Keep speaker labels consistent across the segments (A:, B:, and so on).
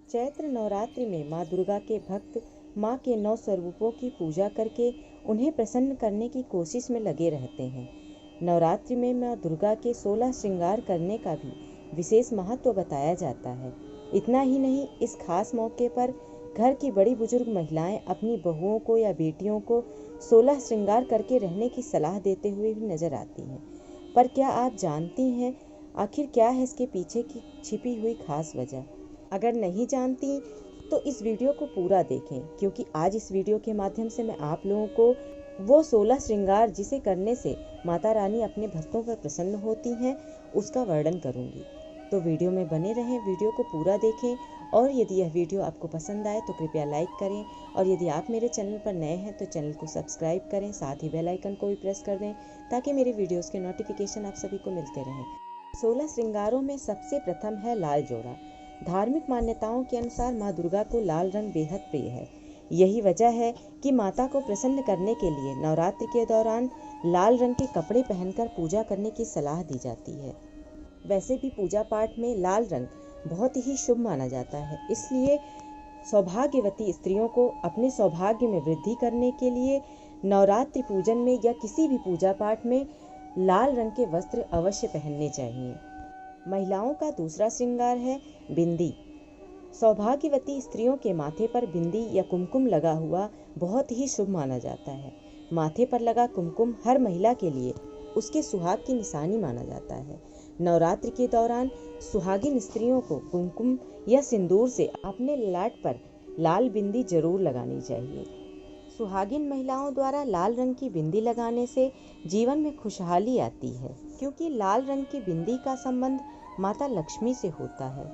A: चैत्र नवरात्रि में माँ दुर्गा के भक्त माँ के 9 स्वरूपों की पूजा करके उन्हें प्रसन्न करने की कोशिश में लगे रहते हैं। नवरात्रि में माँ दुर्गा के 16 श्रृंगार करने का भी विशेष महत्व बताया जाता है। इतना ही नहीं, इस खास मौके पर घर की बड़ी बुजुर्ग महिलाएं अपनी बहुओं को या बेटियों को 16 श्रृंगार करके रहने की सलाह देते हुए भी नजर आती हैं। पर क्या आप जानती हैं आखिर क्या है इसके पीछे की छिपी हुई खास वजह? अगर नहीं जानती तो इस वीडियो को पूरा देखें, क्योंकि आज इस वीडियो के माध्यम से मैं आप लोगों को वो 16 श्रृंगार जिसे करने से माता रानी अपने भक्तों पर प्रसन्न होती हैं उसका वर्णन करूंगी। तो वीडियो में बने रहें, वीडियो को पूरा देखें और यदि यह वीडियो आपको पसंद आए तो कृपया लाइक करें और यदि आप मेरे चैनल पर नए हैं तो चैनल को सब्सक्राइब करें, साथ ही बेल आइकन को भी प्रेस कर दें ताकि मेरे वीडियोस के नोटिफिकेशन आप सभी को मिलते रहें। 16 श्रृंगारों में सबसे प्रथम है लाल जोड़ा। धार्मिक मान्यताओं के अनुसार माँ दुर्गा को लाल रंग बेहद प्रिय है। यही वजह है कि माता को प्रसन्न करने के लिए नवरात्रि के दौरान लाल रंग के कपड़े पहनकर पूजा करने की सलाह दी जाती है। वैसे भी पूजा पाठ में लाल रंग बहुत ही शुभ माना जाता है, इसलिए सौभाग्यवती स्त्रियों को अपने सौभाग्य में वृद्धि करने के लिए नवरात्रि पूजन में या किसी भी पूजा पाठ में लाल रंग के वस्त्र अवश्य पहनने चाहिए। महिलाओं का दूसरा श्रृंगार है बिंदी। सौभाग्यवती स्त्रियों के माथे पर बिंदी या कुमकुम लगा हुआ बहुत ही शुभ माना जाता है। माथे पर लगा कुमकुम हर महिला के लिए उसके सुहाग की निशानी माना जाता है। नवरात्रि के दौरान सुहागिन स्त्रियों को कुमकुम या सिंदूर से अपने ललाट पर लाल बिंदी जरूर लगानी चाहिए। सुहागिन महिलाओं द्वारा लाल रंग की बिंदी लगाने से जीवन में खुशहाली आती है, क्योंकि लाल रंग की बिंदी का संबंध माता लक्ष्मी से होता है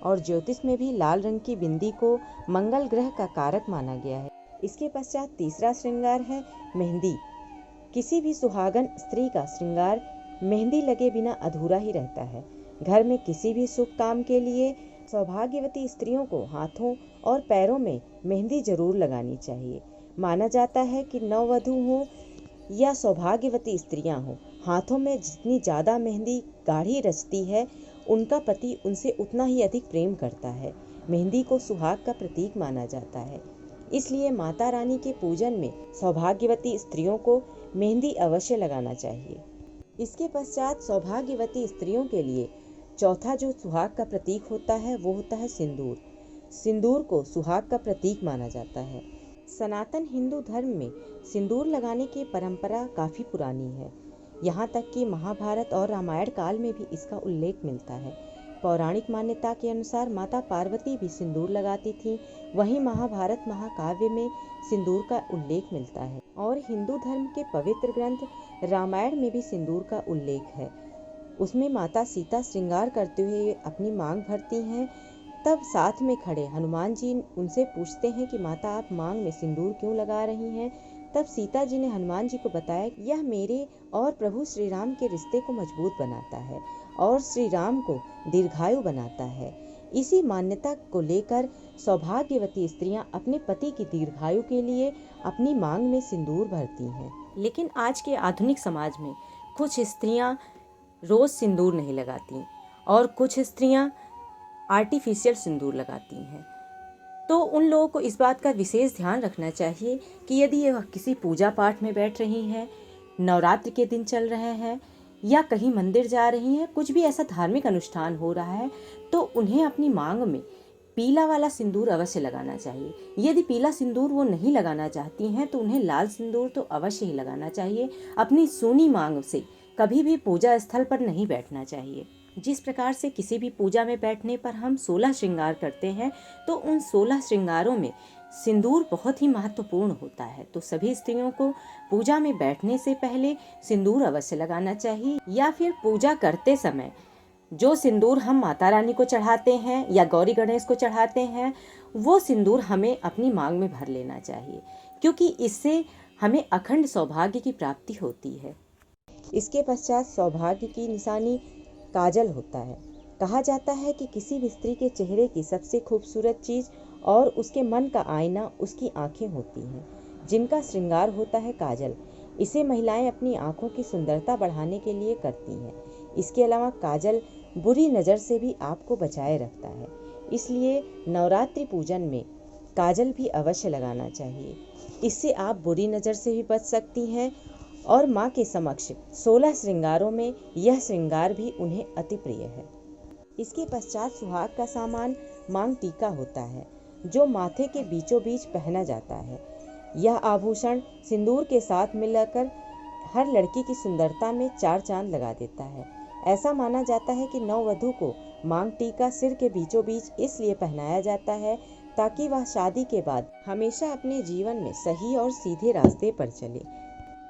A: और ज्योतिष में भी लाल रंग की बिंदी को मंगल ग्रह का कारक माना गया है। इसके पश्चात तीसरा श्रृंगार है मेहंदी। किसी भी सुहागन स्त्री का श्रृंगार मेहंदी लगे बिना अधूरा ही रहता है। घर में किसी भी शुभ काम के लिए सौभाग्यवती स्त्रियों को हाथों और पैरों में मेहंदी जरूर लगानी चाहिए। माना जाता है कि नववधु हो या सौभाग्यवती स्त्रियां हो, हाथों में जितनी ज़्यादा मेहंदी गाढ़ी रचती है उनका पति उनसे उतना ही अधिक प्रेम करता है। मेहंदी को सुहाग का प्रतीक माना जाता है, इसलिए माता रानी के पूजन में सौभाग्यवती स्त्रियों को मेहंदी अवश्य लगाना चाहिए। इसके पश्चात सौभाग्यवती स्त्रियों के लिए चौथा जो सुहाग का प्रतीक होता है वो होता है सिंदूर। सिंदूर को सुहाग का प्रतीक माना जाता है। सनातन हिंदू धर्म में सिंदूर लगाने की परंपरा काफ़ी पुरानी है। यहाँ तक कि महाभारत और रामायण काल में भी इसका उल्लेख मिलता है। पौराणिक मान्यता के अनुसार माता पार्वती भी सिंदूर लगाती थीं। वहीं महाभारत महाकाव्य में सिंदूर का उल्लेख मिलता है और हिंदू धर्म के पवित्र ग्रंथ रामायण में भी सिंदूर का उल्लेख है। उसमें माता सीता श्रृंगार करते हुए अपनी मांग भरती हैं। तब साथ में खड़े हनुमान जी उनसे पूछते हैं कि माता आप मांग में सिंदूर क्यों लगा रही हैं? तब सीता जी ने हनुमान जी को बताया यह मेरे और प्रभु श्री राम के रिश्ते को मजबूत बनाता है और श्री राम को दीर्घायु बनाता है। इसी मान्यता को लेकर सौभाग्यवती स्त्रियां अपने पति की दीर्घायु के लिए अपनी मांग में सिंदूर भरती हैं। लेकिन आज के आधुनिक समाज में कुछ स्त्रियां रोज सिंदूर नहीं लगाती और कुछ स्त्रियां आर्टिफिशियल सिंदूर लगाती हैं। तो उन लोगों को इस बात का विशेष ध्यान रखना चाहिए कि यदि यह किसी पूजा पाठ में बैठ रही हैं, नवरात्रि के दिन चल रहे हैं या कहीं मंदिर जा रही हैं, कुछ भी ऐसा धार्मिक अनुष्ठान हो रहा है, तो उन्हें अपनी मांग में पीला वाला सिंदूर अवश्य लगाना चाहिए। यदि पीला सिंदूर वो नहीं लगाना चाहती हैं तो उन्हें लाल सिंदूर तो अवश्य ही लगाना चाहिए। अपनी सूनी मांग से कभी भी पूजा स्थल पर नहीं बैठना चाहिए। जिस प्रकार से किसी भी पूजा में बैठने पर हम 16 श्रृंगार करते हैं, तो उन 16 श्रृंगारों में सिंदूर बहुत ही महत्वपूर्ण होता है। तो सभी स्त्रियों को पूजा में बैठने से पहले सिंदूर अवश्य लगाना चाहिए, या फिर पूजा करते समय जो सिंदूर हम माता रानी को चढ़ाते हैं या गौरी गणेश को चढ़ाते हैं, वो सिंदूर हमें अपनी मांग में भर लेना चाहिए, क्योंकि इससे हमें अखंड सौभाग्य की प्राप्ति होती है। इसके पश्चात सौभाग्य की निशानी काजल होता है। कहा जाता है कि किसी भी स्त्री के चेहरे की सबसे खूबसूरत चीज और उसके मन का आईना उसकी आंखें होती हैं, जिनका श्रृंगार होता है काजल। इसे महिलाएं अपनी आंखों की सुंदरता बढ़ाने के लिए करती हैं। इसके अलावा काजल बुरी नज़र से भी आपको बचाए रखता है। इसलिए नवरात्रि पूजन में काजल भी अवश्य लगाना चाहिए। इससे आप बुरी नज़र से भी बच सकती हैं और माँ के समक्ष 16 श्रृंगारों में यह श्रृंगार भी उन्हें अति प्रिय है। इसके पश्चात सुहाग का सामान मांग टीका होता है, जो माथे के बीचों बीच पहना जाता है। यह आभूषण सिंदूर के साथ मिलाकर हर लड़की की सुंदरता में 4 चांद लगा देता है। ऐसा माना जाता है कि नववधू को मांग टीका सिर के बीचों बीच इसलिए पहनाया जाता है ताकि वह शादी के बाद हमेशा अपने जीवन में सही और सीधे रास्ते पर चले।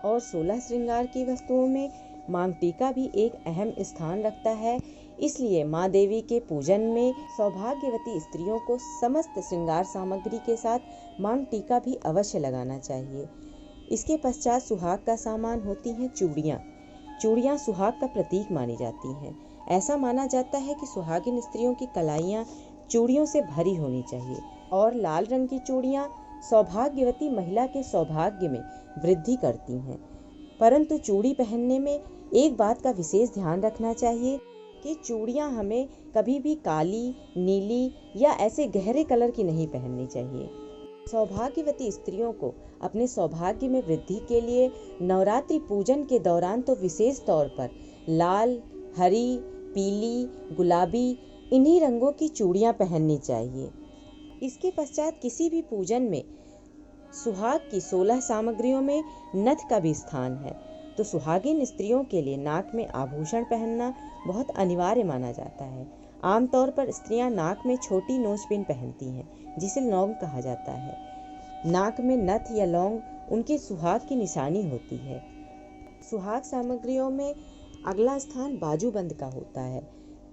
A: और 16 श्रृंगार की वस्तुओं में मांग टीका भी एक अहम स्थान रखता है। इसलिए माँ देवी के पूजन में सौभाग्यवती स्त्रियों को समस्त श्रृंगार सामग्री के साथ मांग टीका भी अवश्य लगाना चाहिए। इसके पश्चात सुहाग का सामान होती हैं चूड़ियाँ। चूड़ियाँ सुहाग का प्रतीक मानी जाती हैं। ऐसा माना जाता है कि सुहागिन स्त्रियों की कलाइयाँ चूड़ियों से भरी होनी चाहिए और लाल रंग की चूड़ियाँ सौभाग्यवती महिला के सौभाग्य में वृद्धि करती हैं। परंतु चूड़ी पहनने में एक बात का विशेष ध्यान रखना चाहिए कि चूड़ियाँ हमें कभी भी काली, नीली या ऐसे गहरे कलर की नहीं पहननी चाहिए। सौभाग्यवती स्त्रियों को अपने सौभाग्य में वृद्धि के लिए नवरात्रि पूजन के दौरान तो विशेष तौर पर लाल, हरी, पीली, गुलाबी इन्हीं रंगों की चूड़ियाँ पहननी चाहिए। इसके पश्चात किसी भी पूजन में सुहाग की 16 सामग्रियों में नथ का भी स्थान है, तो सुहागिन स्त्रियों के लिए नाक में आभूषण पहनना बहुत अनिवार्य माना जाता है। आमतौर पर स्त्रियां नाक में छोटी नोजपिन पहनती हैं, जिसे लौंग कहा जाता है। नाक में नथ या लौंग उनके सुहाग की निशानी होती है। सुहाग सामग्रियों में अगला स्थान बाजूबंद का होता है।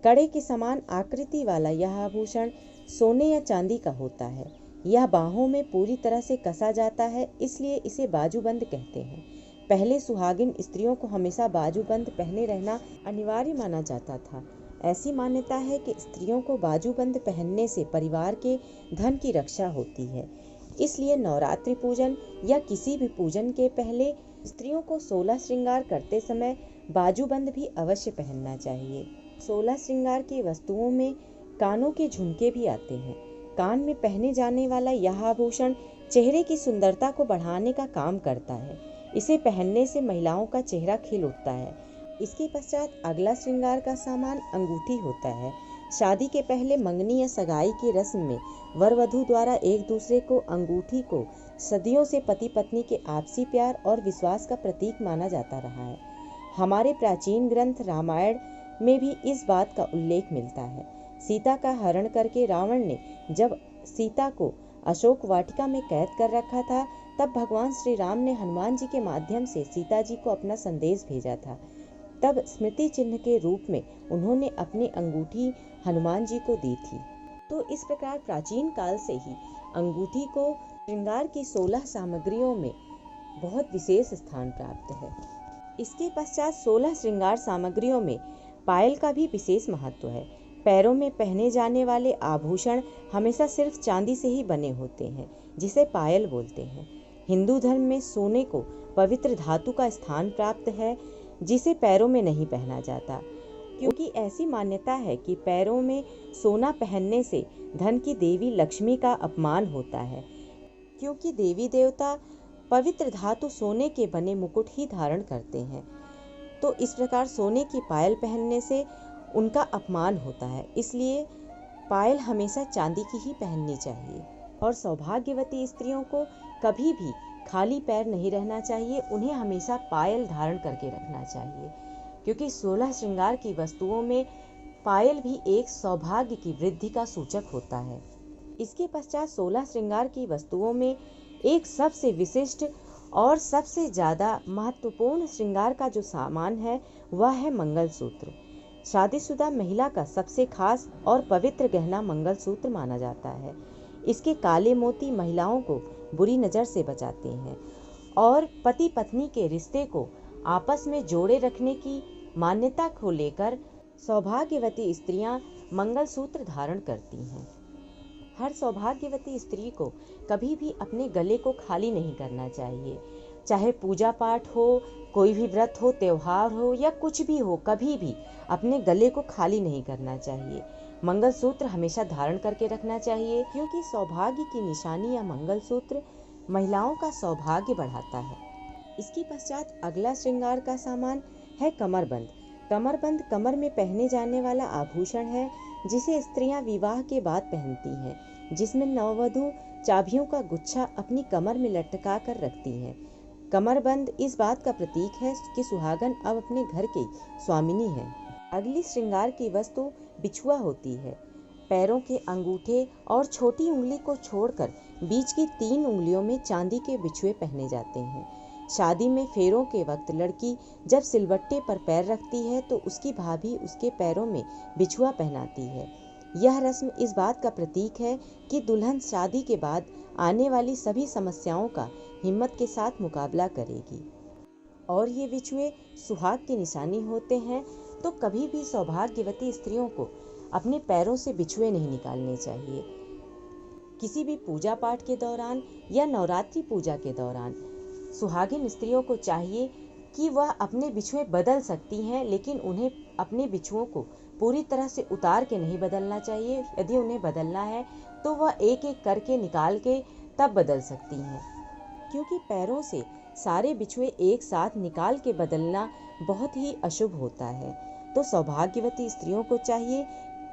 A: कड़े के समान आकृति वाला यह आभूषण सोने या चांदी का होता है। यह बाहों में पूरी तरह से कसा जाता है, इसलिए इसे बाजूबंद कहते हैं। पहले सुहागिन स्त्रियों को हमेशा बाजूबंद पहने रहना अनिवार्य माना जाता था। ऐसी मान्यता है कि स्त्रियों को बाजूबंद पहनने से परिवार के धन की रक्षा होती है। इसलिए नवरात्रि पूजन या किसी भी पूजन के पहले स्त्रियों को 16 श्रृंगार करते समय बाजूबंद भी अवश्य पहनना चाहिए। 16 श्रृंगार की वस्तुओं में कानों के झुमके भी आते हैं। कान में पहने जाने वाला यह आभूषण चेहरे की सुंदरता को बढ़ाने का काम करता है। इसे पहनने से महिलाओं का चेहरा खिल उठता है। इसके पश्चात अगला श्रृंगार का सामान अंगूठी होता है। शादी के पहले मंगनी या सगाई की रस्म में वर वधू द्वारा एक दूसरे को अंगूठी को सदियों से पति पत्नी के आपसी प्यार और विश्वास का प्रतीक माना जाता रहा है। हमारे प्राचीन ग्रंथ रामायण में भी इस बात का उल्लेख मिलता है। सीता का हरण करके रावण ने जब सीता को अशोक वाटिका में कैद कर रखा था, तब भगवान श्री राम ने हनुमान जी के माध्यम से सीता जी को अपना संदेश भेजा था। तब स्मृति चिन्ह के रूप में उन्होंने अपनी अंगूठी हनुमान जी को दी थी। तो इस प्रकार प्राचीन काल से ही अंगूठी को श्रृंगार की 16 सामग्रियों में बहुत विशेष स्थान प्राप्त है। इसके पश्चात 16 श्रृंगार सामग्रियों में पायल का भी विशेष महत्व है। पैरों में पहने जाने वाले आभूषण हमेशा सिर्फ चांदी से ही बने होते हैं, जिसे पायल बोलते हैं। हिंदू धर्म में सोने को पवित्र धातु का स्थान प्राप्त है, जिसे पैरों में नहीं पहना जाता, क्योंकि ऐसी मान्यता है कि पैरों में सोना पहनने से धन की देवी लक्ष्मी का अपमान होता है, क्योंकि देवी देवता पवित्र धातु सोने के बने मुकुट ही धारण करते हैं। तो इस प्रकार सोने की पायल पहनने से उनका अपमान होता है, इसलिए पायल हमेशा चांदी की ही पहननी चाहिए। और सौभाग्यवती स्त्रियों को कभी भी खाली पैर नहीं रहना चाहिए, उन्हें हमेशा पायल धारण करके रखना चाहिए, क्योंकि 16 श्रृंगार की वस्तुओं में पायल भी एक सौभाग्य की वृद्धि का सूचक होता है। इसके पश्चात 16 श्रृंगार की वस्तुओं में एक सबसे विशिष्ट और सबसे ज़्यादा महत्वपूर्ण श्रृंगार का जो सामान है वह है मंगलसूत्र। शादीशुदा महिला का सबसे खास और पवित्र गहना मंगलसूत्र माना जाता है। इसके काले मोती महिलाओं को बुरी नज़र से बचाते हैं और पति पत्नी के रिश्ते को आपस में जोड़े रखने की मान्यता को लेकर सौभाग्यवती स्त्रियां मंगलसूत्र धारण करती हैं। हर सौभाग्यवती स्त्री को कभी भी अपने गले को खाली नहीं करना चाहिए, चाहे पूजा पाठ हो, कोई भी व्रत हो, त्योहार हो या कुछ भी हो, कभी भी अपने गले को खाली नहीं करना चाहिए। मंगलसूत्र हमेशा धारण करके रखना चाहिए, क्योंकि सौभाग्य की निशानी या मंगलसूत्र महिलाओं का सौभाग्य बढ़ाता है। इसके पश्चात अगला श्रृंगार का सामान है कमरबंद। कमरबंद कमर में पहने जाने वाला आभूषण है, जिसे स्त्रियां विवाह के बाद पहनती हैं, जिसमें नववधु चाबियों का गुच्छा अपनी कमर में लटका कर रखती हैं। कमरबंद इस बात का प्रतीक है कि सुहागन अब अपने घर की स्वामिनी है। अगली श्रृंगार की वस्तु बिछुआ होती है। पैरों के अंगूठे और छोटी उंगली को छोड़कर बीच की 3 उंगलियों में चांदी के बिछुए पहने जाते हैं। शादी में फेरों के वक्त लड़की जब सिलवट्टे पर पैर रखती है तो उसकी भाभी उसके पैरों में बिछुआ पहनाती है। यह रस्म इस बात का प्रतीक है कि दुल्हन शादी के बाद आने वाली सभी समस्याओं का हिम्मत के साथ मुकाबला करेगी। और ये बिछुए सुहाग की निशानी होते हैं, तो कभी भी सौभाग्यवती स्त्रियों को अपने पैरों से बिछुए नहीं निकालने चाहिए। किसी भी पूजा पाठ के दौरान या नवरात्रि पूजा के दौरान सुहागिन स्त्रियों को चाहिए कि वह अपने बिछुए बदल सकती हैं, लेकिन उन्हें अपने बिछुओं को पूरी तरह से उतार के नहीं बदलना चाहिए। यदि उन्हें बदलना है तो वह एक एक करके निकाल के तब बदल सकती हैं, क्योंकि पैरों से सारे बिछुए एक साथ निकाल के बदलना बहुत ही अशुभ होता है। तो सौभाग्यवती स्त्रियों को चाहिए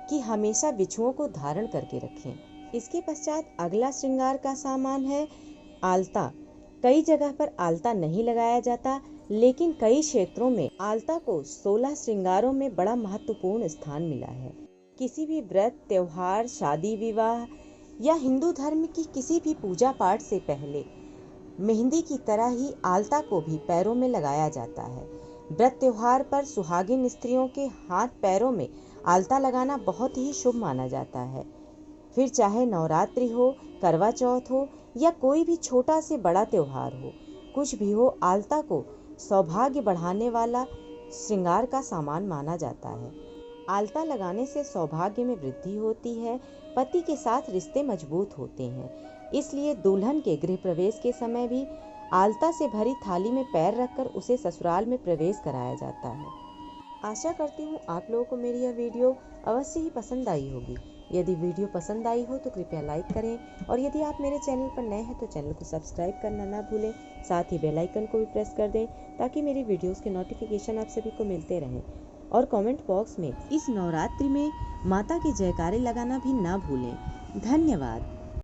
A: कि हमेशा बिछुओं को धारण करके रखें। इसके पश्चात अगला श्रृंगार का सामान है आलता। कई जगह पर आलता नहीं लगाया जाता, लेकिन कई क्षेत्रों में आलता को 16 श्रृंगारों में बड़ा महत्वपूर्ण स्थान मिला है। किसी भी व्रत, त्योहार, शादी विवाह या हिंदू धर्म की किसी भी पूजा पाठ से पहले मेहंदी की तरह ही आलता को भी पैरों में लगाया जाता है। व्रत त्योहार पर सुहागिन स्त्रियों के हाथ पैरों में आलता लगाना बहुत ही शुभ माना जाता है। फिर चाहे नवरात्रि हो, करवा चौथ हो या कोई भी छोटा से बड़ा त्योहार हो, कुछ भी हो, आलता को सौभाग्य बढ़ाने वाला श्रृंगार का सामान माना जाता है। आलता लगाने से सौभाग्य में वृद्धि होती है, पति के साथ रिश्ते मजबूत होते हैं। इसलिए दुल्हन के गृह प्रवेश के समय भी आलता से भरी थाली में पैर रखकर उसे ससुराल में प्रवेश कराया जाता है। आशा करती हूँ आप लोगों को मेरी यह वीडियो अवश्य ही पसंद आई होगी। यदि वीडियो पसंद आई हो तो कृपया लाइक करें, और यदि आप मेरे चैनल पर नए हैं तो चैनल को सब्सक्राइब करना ना भूलें। साथ ही बेल आइकन को भी प्रेस कर दें, ताकि मेरी वीडियोस के नोटिफिकेशन आप सभी को मिलते रहें। और कमेंट बॉक्स में इस नवरात्रि में माता के जयकारे लगाना भी ना भूलें। धन्यवाद।